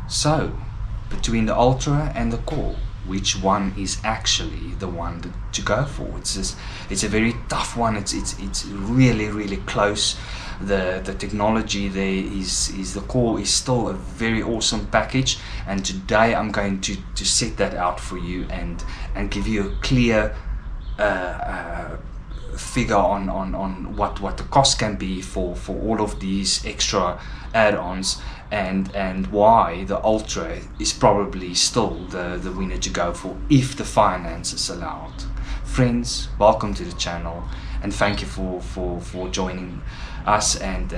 So, between the Ultra and the Core, which one is actually the one to go for? It's a very tough one. It's really close. The technology there is the Core is still a very awesome package, and today I'm going to set that out for you and give you a clear figure on what the cost can be for all of these extra add-ons, and why the Ultra is probably still the winner to go for if the finances allow it. Friends, welcome to the channel, and thank you for joining us and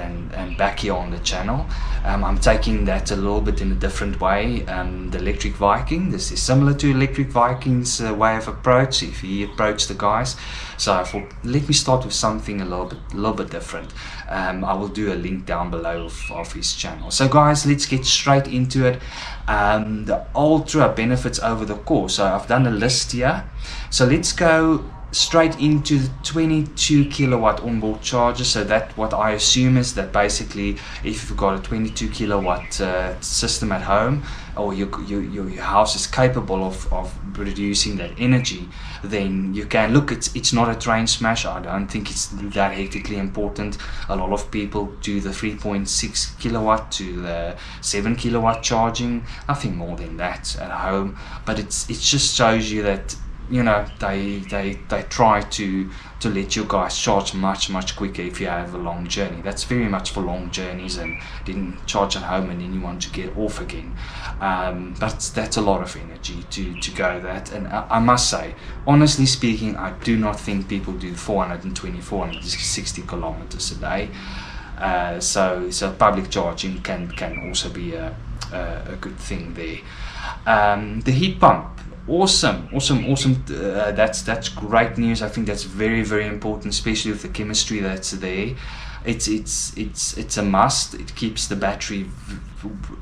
back here on the channel. I'm taking that a little bit in a different way. The Electric Viking, this is similar to Electric Viking's way of approach, if he approached the guys. So I thought, let me start with something a little bit different. I will do a link down below of his channel. So guys, let's get straight into it. The Ultra benefits over the Core. So I've done a list here. So let's go straight into the 22 kilowatt onboard charger. So that what I assume is that basically if you've got a 22 kilowatt system at home, or your house is capable of producing that energy, then you can look. It's not a train smash. I don't think it's that hectically important. A lot of people do the 3.6 kilowatt to the 7 kilowatt charging, nothing more than that at home. But it just shows you that, you know, they try to let you guys charge much quicker if you have a long journey. That's very much for long journeys and didn't charge at home and then you want to get off again. But that's a lot of energy to go that. And I must say, honestly speaking, I do not think people do 420, 460 kilometers a day. So public charging can also be a good thing there. The heat pump. Awesome. That's great news. I think that's very important, especially with the chemistry that's there. It's a must. It keeps the battery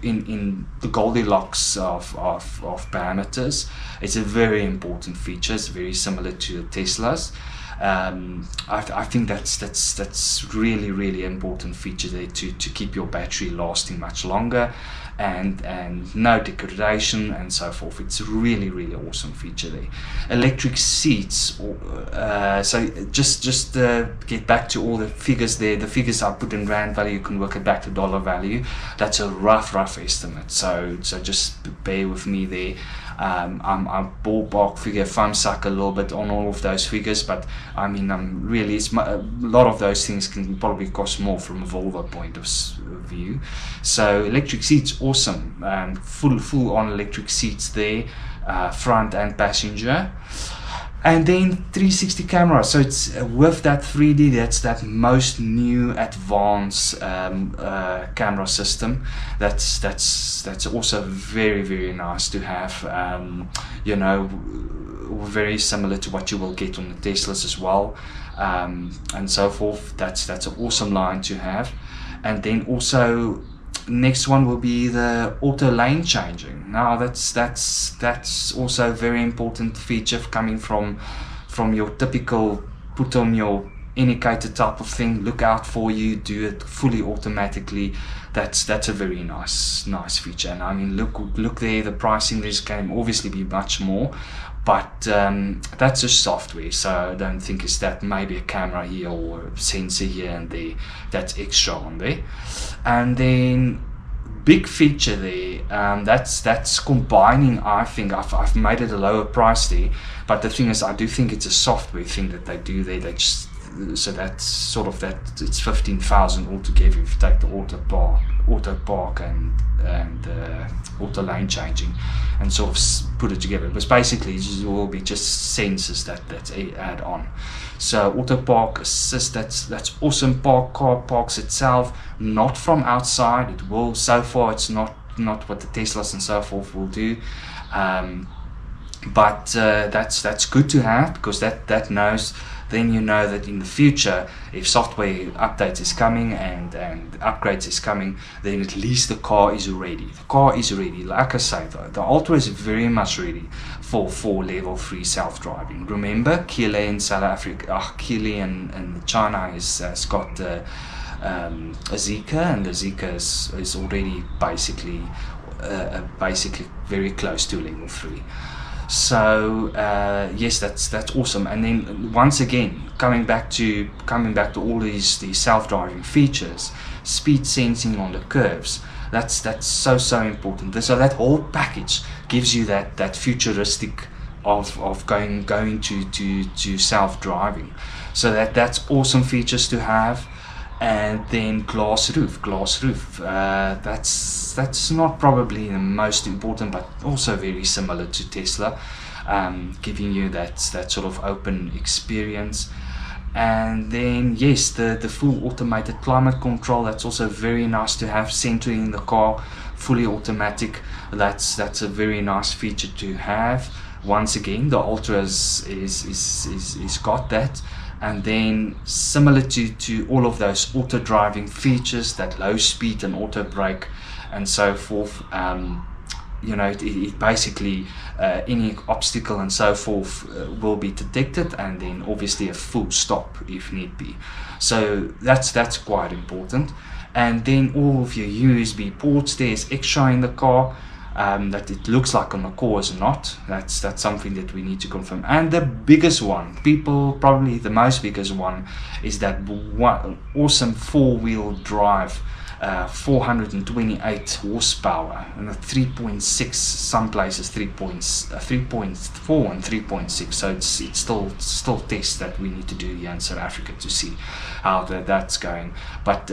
in the Goldilocks of parameters. It's a very important feature. It's very similar to Tesla's. I think that's really important feature there to keep your battery lasting much longer, and no degradation and so forth. It's really awesome feature there. Electric seats. So just get back to all the figures there. The figures I put in rand value, you can work it back to dollar value. That's a rough estimate. So just bear with me there. I'm ballpark figure, thumb suck a little bit on all of those figures, but I mean, a lot of those things can probably cost more from a Volvo point of view. So electric seats, awesome. Full on electric seats there, front and passenger. And then 360 camera. So it's with that 3D, that's that most new advanced camera system. That's also very nice to have. You know, very similar to what you will get on the Teslas as well, and so forth. That's an awesome line to have. And then also, next one will be the auto lane changing. Now that's also a very important feature coming from your typical put on your indicator type of thing, look out for you, do it fully automatically. That's a very nice feature. And I mean, look there, the pricing this can obviously be much more, but that's just software, so I don't think it's that. Maybe a camera here or a sensor here and there, that's extra on there. And then big feature there, that's combining. I think I've made it a lower price there, but the thing is, I do think it's a software thing that they do there. They just, so that's sort of that, it's 15,000 altogether if you take the auto park and auto lane changing and sort of put it together. But basically it will be just sensors that's add on. So auto park assist, that's awesome. Car parks itself, not from outside. It will, so far it's not what the Teslas and so forth will do, but that's good to have, because that knows. Then you know that in the future, if software updates is coming and upgrades is coming, then at least the car is ready. The car is ready. Like I say, the Ultra is very much ready for level 3 self-driving. Remember, Kia in South Africa, Kia in China has got a Zeekr, and the Zeekr is already basically basically very close to level 3. So yes, that's awesome. And then once again, coming back to all these self-driving features, speed sensing on the curves. That's so important. So that whole package gives you that futuristic of going to self-driving. So that's awesome features to have. And then glass roof. That's not probably the most important, but also very similar to Tesla, giving you that sort of open experience. And then yes, the full automated climate control. That's also very nice to have centering in the car, fully automatic. That's a very nice feature to have. Once again, the Ultra is got that. And then similar to all of those auto driving features, that low speed and auto brake and so forth, you know, it basically any obstacle and so forth will be detected, and then obviously a full stop if need be. So that's quite important. And then all of your USB ports, there's extra in the car. That it looks like on the car is not. That's something that we need to confirm. And the biggest one, probably the most biggest one, is that one awesome 4-wheel drive, 428 horsepower, and a 3.6, some places 3.4 and 3.6. So it's still tests that we need to do here in South Africa to see how that's going. But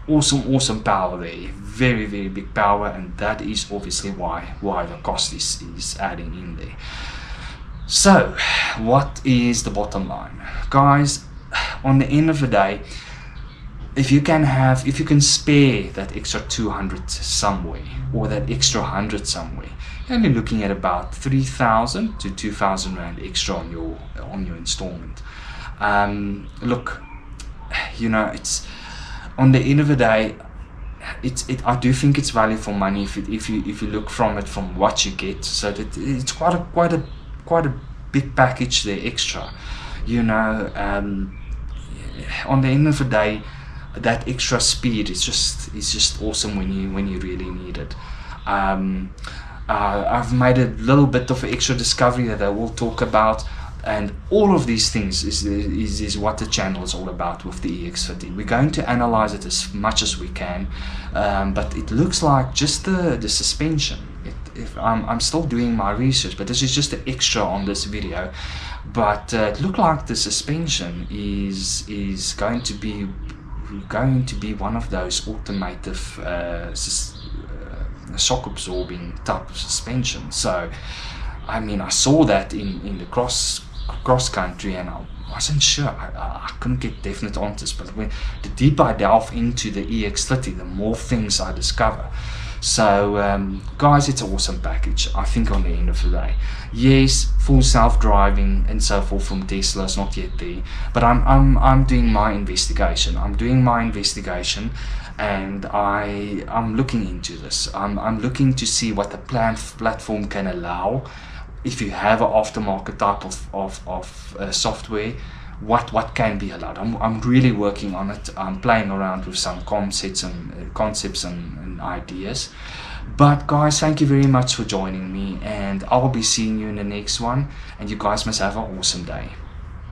awesome power there, very big power, and that is obviously why the cost is adding in there. So what is the bottom line, guys? On the end of the day, if you can spare that extra 200 somewhere, or that extra 100 somewhere, you're only looking at about 3,000 to 2,000 rand extra on your installment. Look, you know, it's on the end of the day, I do think it's value for money if you look from what you get. So that it's quite a big package there extra, you know. On the end of the day, that extra speed is just awesome when you really need it. I've made a little bit of extra discovery that I will talk about. And all of these things is what the channel is all about with the EX30. We're going to analyze it as much as we can, but it looks like just the suspension. I'm still doing my research, but this is just the extra on this video. But it looked like the suspension is going to be one of those automotive shock absorbing type of suspension. So I mean, I saw that in the cross country, and I wasn't sure. I couldn't get definite answers, but the deeper I delve into the EX30, the more things I discover. So guys, it's an awesome package, I think, on the end of the day. Yes, full self-driving and so forth from Tesla is not yet there, but I'm doing my investigation. And I'm looking into this. I'm looking to see what the platform can allow. If you have an aftermarket type of software, what can be allowed. I'm really working on it. I'm playing around with some concepts and ideas. But guys, thank you very much for joining me, and I'll be seeing you in the next one, and you guys must have an awesome day.